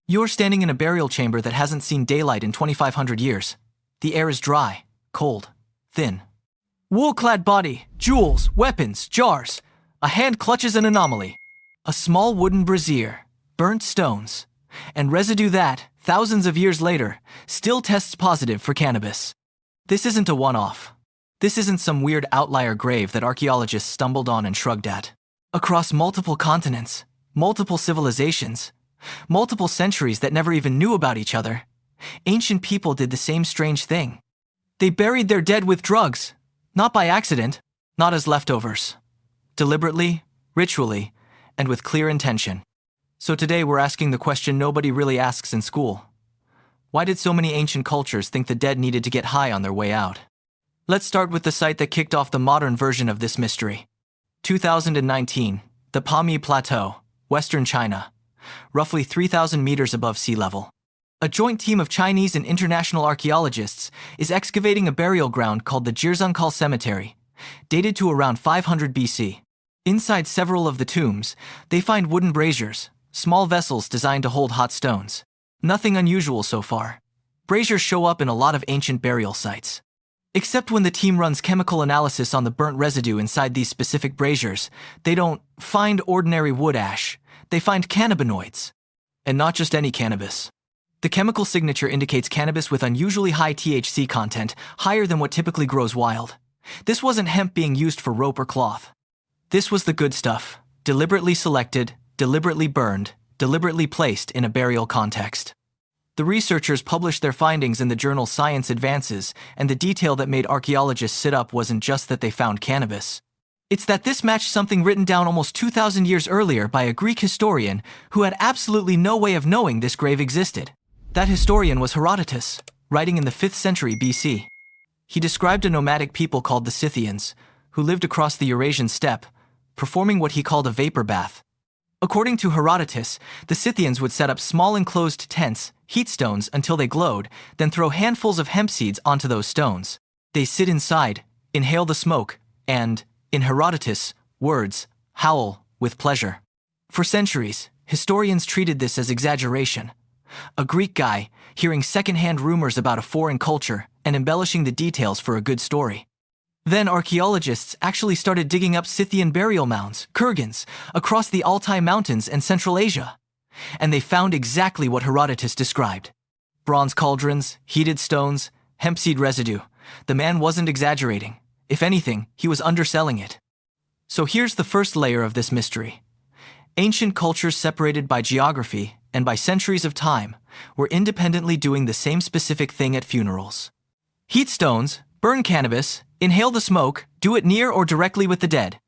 You're standing in a burial chamber that hasn't seen daylight in 2,500 years. The air is dry, cold, thin. Wool-clad body, jewels, weapons, jars. A hand clutches an anomaly. A small wooden brazier, burnt stones, and residue that, thousands of years later, still tests positive for cannabis. This isn't a one-off. This isn't some weird outlier grave that archaeologists stumbled on and shrugged at. Across multiple continents, multiple civilizations, multiple centuries that never even knew about each other, ancient people did the same strange thing. They buried their dead with drugs, not by accident, not as leftovers. Deliberately, ritually, and with clear intention. So today we're asking the question nobody really asks in school. Why did so many ancient cultures think the dead needed to get high on their way out? Let's start with the site that kicked off the modern version of this mystery. 2019, the Pami Plateau, Western China, roughly 3,000 meters above sea level. A joint team of Chinese and international archaeologists is excavating a burial ground called the Jirzhangkal Cemetery, dated to around 500 BC. Inside several of the tombs, they find wooden braziers, small vessels designed to hold hot stones. Nothing unusual so far. Braziers show up in a lot of ancient burial sites. Except when the team runs chemical analysis on the burnt residue inside these specific braziers, they don't find ordinary wood ash, they find cannabinoids. And not just any cannabis. The chemical signature indicates cannabis with unusually high THC content, higher than what typically grows wild. This wasn't hemp being used for rope or cloth. This was the good stuff, deliberately selected, deliberately burned, deliberately placed in a burial context. The researchers published their findings in the journal Science Advances, and the detail that made archaeologists sit up wasn't just that they found cannabis. It's that this matched something written down almost 2,000 years earlier by a Greek historian who had absolutely no way of knowing this grave existed. That historian was Herodotus, writing in the 5th century BC. He described a nomadic people called the Scythians, who lived across the Eurasian steppe, performing what he called a vapor bath. According to Herodotus, the Scythians would set up small enclosed tents, heat stones until they glowed, then throw handfuls of hemp seeds onto those stones. They sit inside, inhale the smoke, and, in Herodotus' words, howl with pleasure. For centuries, historians treated this as exaggeration. A Greek guy, hearing secondhand rumors about a foreign culture and embellishing the details for a good story. Then archaeologists actually started digging up Scythian burial mounds, kurgans, across the Altai Mountains and Central Asia. And they found exactly what Herodotus described. Bronze cauldrons, heated stones, hemp seed residue. The man wasn't exaggerating. If anything, he was underselling it. So here's the first layer of this mystery. Ancient cultures separated by geography and by centuries of time were independently doing the same specific thing at funerals. Heat stones, burn cannabis, inhale the smoke, do it near or directly with the dead.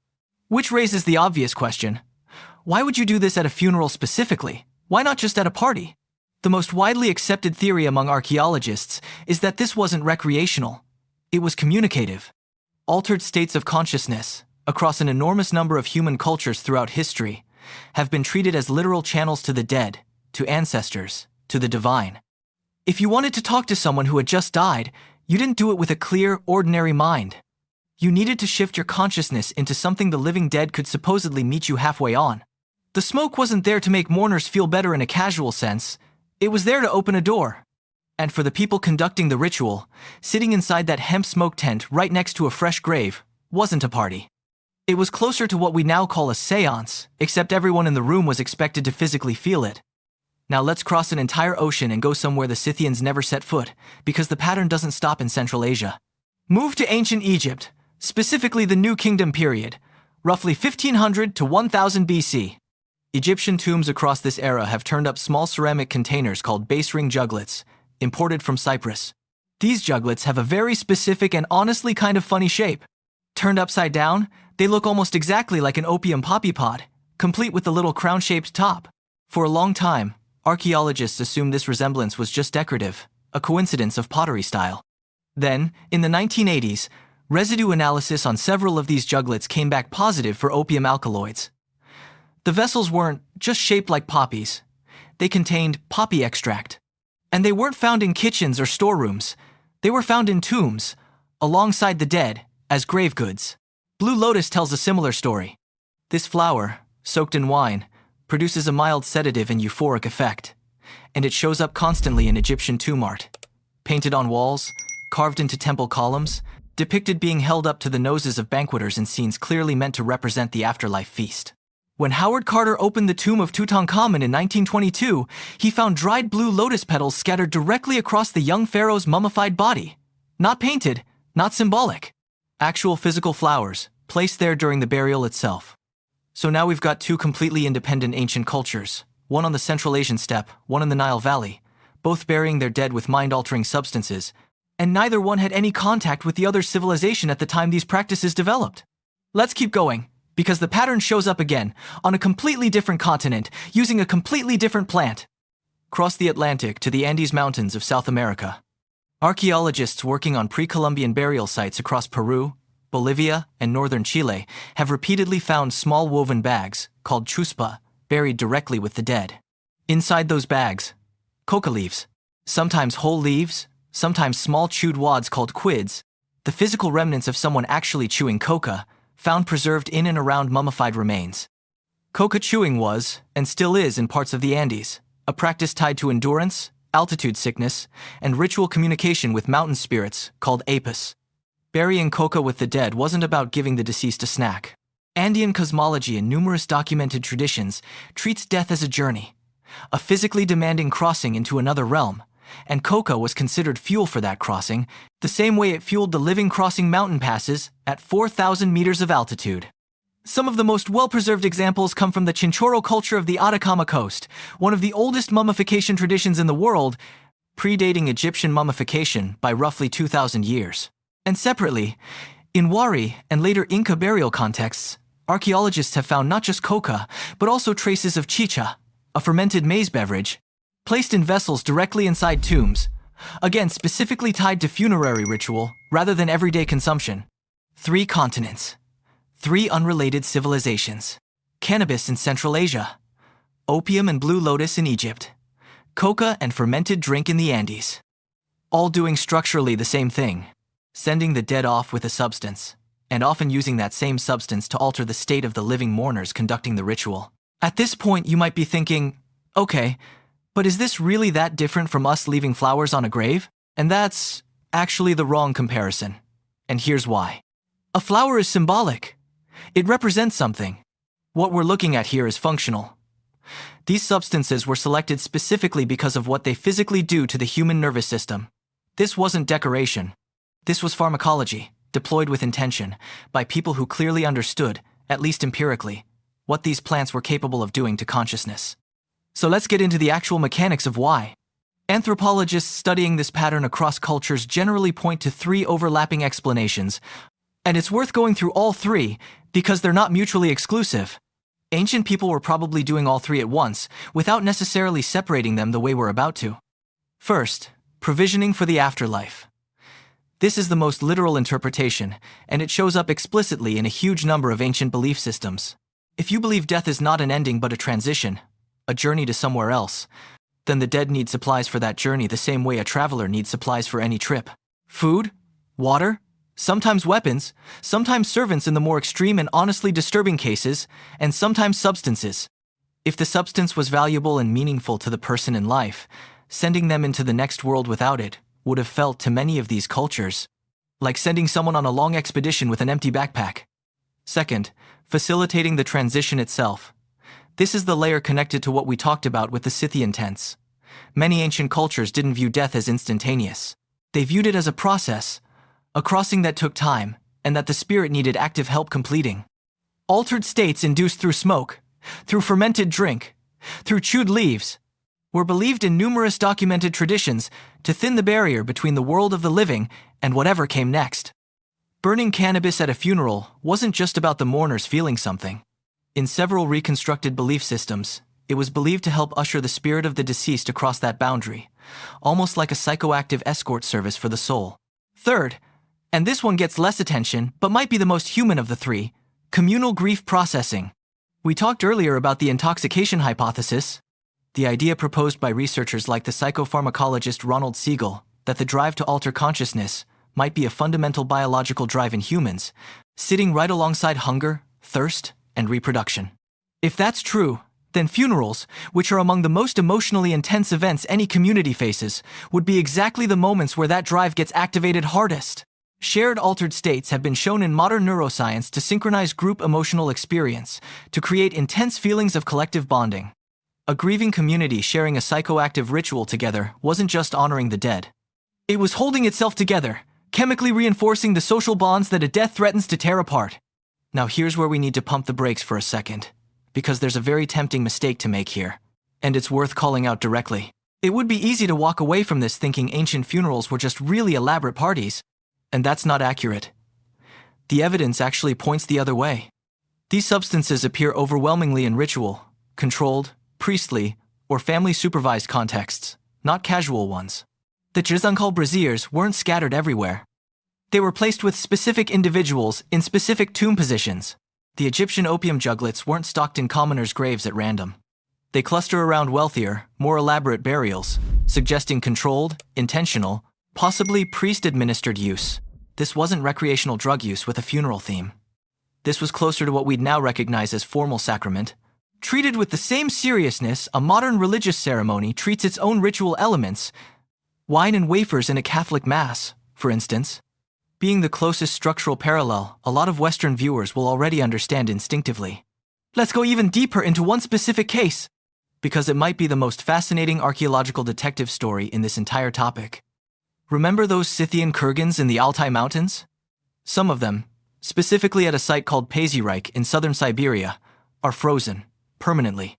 Which raises the obvious question. Why would you do this at a funeral specifically? Why not just at a party? The most widely accepted theory among archaeologists is that this wasn't recreational. It was communicative. Altered states of consciousness, across an enormous number of human cultures throughout history, have been treated as literal channels to the dead, to ancestors, to the divine. If you wanted to talk to someone who had just died, you didn't do it with a clear, ordinary mind. You needed to shift your consciousness into something the living dead could supposedly meet you halfway on. The smoke wasn't there to make mourners feel better in a casual sense. It was there to open a door. And for the people conducting the ritual, sitting inside that hemp smoke tent right next to a fresh grave wasn't a party. It was closer to what we now call a séance, except everyone in the room was expected to physically feel it. Now let's cross an entire ocean and go somewhere the Scythians never set foot, because the pattern doesn't stop in Central Asia. Move to ancient Egypt, specifically the New Kingdom period, roughly 1500 to 1000 BC. Egyptian tombs across this era have turned up small ceramic containers called base ring juglets, imported from Cyprus. These juglets have a very specific and honestly kind of funny shape. Turned upside down, they look almost exactly like an opium poppy pod, complete with the little crown-shaped top. For a long time, archaeologists assumed this resemblance was just decorative, a coincidence of pottery style. Then, in the 1980s, residue analysis on several of these juglets came back positive for opium alkaloids. The vessels weren't just shaped like poppies. They contained poppy extract. And they weren't found in kitchens or storerooms. They were found in tombs, alongside the dead, as grave goods. Blue Lotus tells a similar story. This flower, soaked in wine, produces a mild sedative and euphoric effect. and it shows up constantly in Egyptian tomb art. Painted on walls, carved into temple columns, depicted being held up to the noses of banqueters in scenes clearly meant to represent the afterlife feast. When Howard Carter opened the tomb of Tutankhamun in 1922, he found dried blue lotus petals scattered directly across the young pharaoh's mummified body. Not painted, not symbolic. Actual physical flowers, placed there during the burial itself. So now we've got two completely independent ancient cultures, one on the Central Asian steppe, one in the Nile Valley, both burying their dead with mind-altering substances, and neither one had any contact with the other's civilization at the time these practices developed. Let's keep going, because the pattern shows up again, on a completely different continent, using a completely different plant. Cross the Atlantic to the Andes Mountains of South America. Archaeologists working on pre-Columbian burial sites across Peru, Bolivia, and northern Chile have repeatedly found small woven bags, called chuspa, buried directly with the dead. Inside those bags, coca leaves, sometimes whole leaves, sometimes small chewed wads called quids, the physical remnants of someone actually chewing coca, found preserved in and around mummified remains. Coca chewing was, and still is in parts of the Andes, a practice tied to endurance, altitude sickness, and ritual communication with mountain spirits called apis. Burying coca with the dead wasn't about giving the deceased a snack. Andean cosmology and numerous documented traditions treats death as a journey, a physically demanding crossing into another realm, and coca was considered fuel for that crossing, the same way it fueled the living crossing mountain passes at 4,000 meters of altitude. Some of the most well-preserved examples come from the Chinchorro culture of the Atacama Coast, one of the oldest mummification traditions in the world, predating Egyptian mummification by roughly 2,000 years. And separately, in Wari and later Inca burial contexts, archaeologists have found not just coca, but also traces of chicha, a fermented maize beverage, placed in vessels directly inside tombs, again specifically tied to funerary ritual rather than everyday consumption. 3 continents, 3 unrelated civilizations. Cannabis in Central Asia, opium and blue lotus in Egypt, coca and fermented drink in the Andes. All doing structurally the same thing, sending the dead off with a substance, and often using that same substance to alter the state of the living mourners conducting the ritual. At this point you might be thinking, okay, but is this really that different from us leaving flowers on a grave? And that's actually the wrong comparison. And here's why. A flower is symbolic. It represents something. What we're looking at here is functional. These substances were selected specifically because of what they physically do to the human nervous system. This wasn't decoration. This was pharmacology, deployed with intention, by people who clearly understood, at least empirically, what these plants were capable of doing to consciousness. So let's get into the actual mechanics of why. Anthropologists studying this pattern across cultures generally point to 3 overlapping explanations, and it's worth going through all 3 because they're not mutually exclusive. Ancient people were probably doing all 3 at once, without necessarily separating them the way we're about to. First, provisioning for the afterlife. This is the most literal interpretation, and it shows up explicitly in a huge number of ancient belief systems. If you believe death is not an ending but a transition, a journey to somewhere else, then the dead need supplies for that journey the same way a traveler needs supplies for any trip. Food, water, sometimes weapons, sometimes servants in the more extreme and honestly disturbing cases, and sometimes substances. If the substance was valuable and meaningful to the person in life, sending them into the next world without it would have felt to many of these cultures like sending someone on a long expedition with an empty backpack. Second, facilitating the transition itself. This is the layer connected to what we talked about with the Scythian tents. Many ancient cultures didn't view death as instantaneous. They viewed it as a process, a crossing that took time, and that the spirit needed active help completing. Altered states induced through smoke, through fermented drink, through chewed leaves, were believed in numerous documented traditions to thin the barrier between the world of the living and whatever came next. Burning cannabis at a funeral wasn't just about the mourners feeling something. In several reconstructed belief systems, it was believed to help usher the spirit of the deceased across that boundary, almost like a psychoactive escort service for the soul. Third, and this one gets less attention but might be the most human of the 3, communal grief processing. We talked earlier about the intoxication hypothesis, the idea proposed by researchers like the psychopharmacologist Ronald Siegel that the drive to alter consciousness might be a fundamental biological drive in humans, sitting right alongside hunger, thirst, and reproduction. If that's true, Then funerals, which are among the most emotionally intense events any community faces, would be exactly the moments where that drive gets activated hardest. Shared altered states have been shown in modern neuroscience to synchronize group emotional experience, to create intense feelings of collective bonding. A grieving community sharing a psychoactive ritual together wasn't just honoring the dead. It was holding itself together, chemically reinforcing the social bonds that a death threatens to tear apart. Now here's where we need to pump the brakes for a second, because there's a very tempting mistake to make here, and it's worth calling out directly. It would be easy to walk away from this thinking ancient funerals were just really elaborate parties, and that's not accurate. The evidence actually points the other way. These substances appear overwhelmingly in ritual, controlled, priestly, or family-supervised contexts, not casual ones. The Jizankal braziers weren't scattered everywhere. They were placed with specific individuals in specific tomb positions. The Egyptian opium juglets weren't stocked in commoners' graves at random. They cluster around wealthier, more elaborate burials, suggesting controlled, intentional, possibly priest-administered use. This wasn't recreational drug use with a funeral theme. This was closer to what we'd now recognize as formal sacrament, treated with the same seriousness a modern religious ceremony treats its own ritual elements, wine and wafers in a Catholic Mass, for instance. Being the closest structural parallel, a lot of Western viewers will already understand instinctively. Let's go even deeper into one specific case, because it might be the most fascinating archaeological detective story in this entire topic. Remember those Scythian kurgans in the Altai Mountains? Some of them, specifically at a site called Pazyryk in southern Siberia, are frozen, permanently.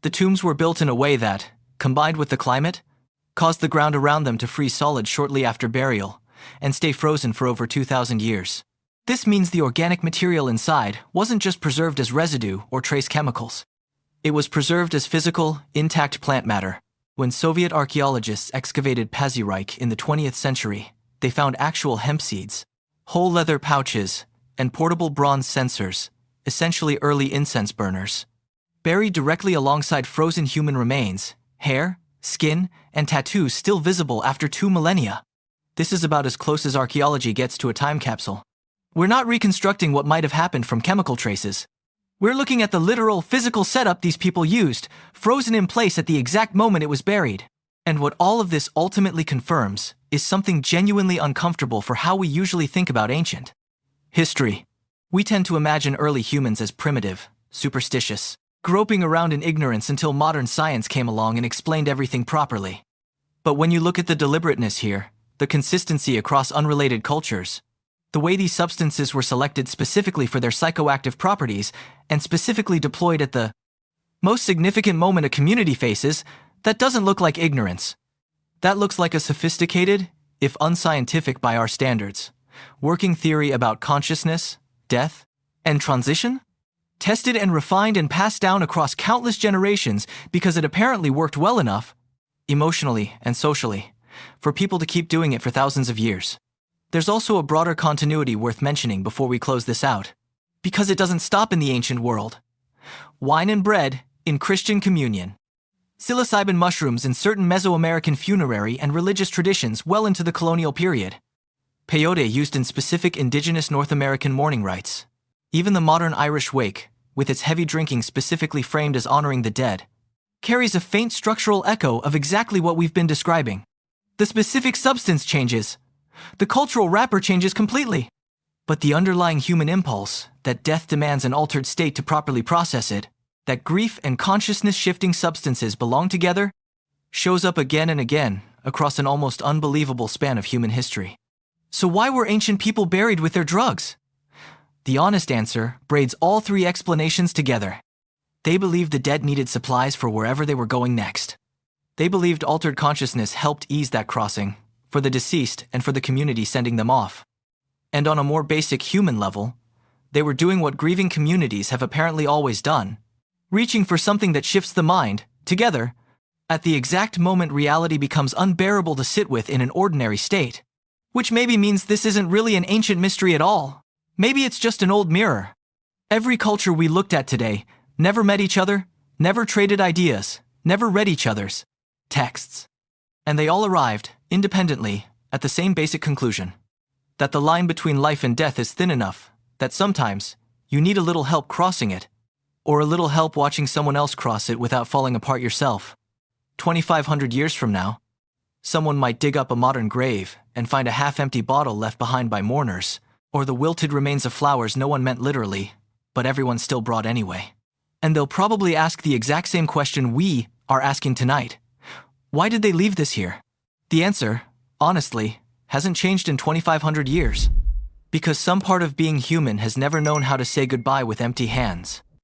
The tombs were built in a way that, combined with the climate, caused the ground around them to freeze solid shortly after burial, and stay frozen for over 2,000 years. This means the organic material inside wasn't just preserved as residue or trace chemicals. It was preserved as physical, intact plant matter. When Soviet archaeologists excavated Pazyryk in the 20th century, they found actual hemp seeds, whole leather pouches, and portable bronze censers, essentially early incense burners. Buried directly alongside frozen human remains, hair, skin, and tattoos still visible after 2 millennia. This is about as close as archaeology gets to a time capsule. We're not reconstructing what might have happened from chemical traces. We're looking at the literal, physical setup these people used, frozen in place at the exact moment it was buried. And what all of this ultimately confirms is something genuinely uncomfortable for how we usually think about ancient history. We tend to imagine early humans as primitive, superstitious, groping around in ignorance until modern science came along and explained everything properly. But when you look at the deliberateness here, the consistency across unrelated cultures, the way these substances were selected specifically for their psychoactive properties and specifically deployed at the most significant moment a community faces, that doesn't look like ignorance. That looks like a sophisticated, if unscientific by our standards, working theory about consciousness, death, and transition? Tested and refined and passed down across countless generations because it apparently worked well enough, emotionally and socially, for people to keep doing it for thousands of years. There's also a broader continuity worth mentioning before we close this out, because it doesn't stop in the ancient world. Wine and bread in Christian communion. Psilocybin mushrooms in certain Mesoamerican funerary and religious traditions well into the colonial period. Peyote used in specific indigenous North American mourning rites. Even the modern Irish wake, with its heavy drinking specifically framed as honoring the dead, carries a faint structural echo of exactly what we've been describing. The specific substance changes. The cultural wrapper changes completely. But the underlying human impulse, that death demands an altered state to properly process it, that grief and consciousness-shifting substances belong together, shows up again and again across an almost unbelievable span of human history. So why were ancient people buried with their drugs? The honest answer braids all three explanations together. They believed the dead needed supplies for wherever they were going next. They believed altered consciousness helped ease that crossing, for the deceased and for the community sending them off. And on a more basic human level, they were doing what grieving communities have apparently always done, reaching for something that shifts the mind, together, at the exact moment reality becomes unbearable to sit with in an ordinary state. Which maybe means this isn't really an ancient mystery at all. Maybe it's just an old mirror. Every culture we looked at today never met each other, never traded ideas, never read each other's texts. And they all arrived, independently, at the same basic conclusion. That the line between life and death is thin enough, that sometimes, you need a little help crossing it. Or a little help watching someone else cross it without falling apart yourself. 2,500 years from now, someone might dig up a modern grave and find a half-empty bottle left behind by mourners, or the wilted remains of flowers no one meant literally, but everyone still brought anyway. And they'll probably ask the exact same question we are asking tonight. Why did they leave this here? The answer, honestly, hasn't changed in 2,500 years. Because some part of being human has never known how to say goodbye with empty hands.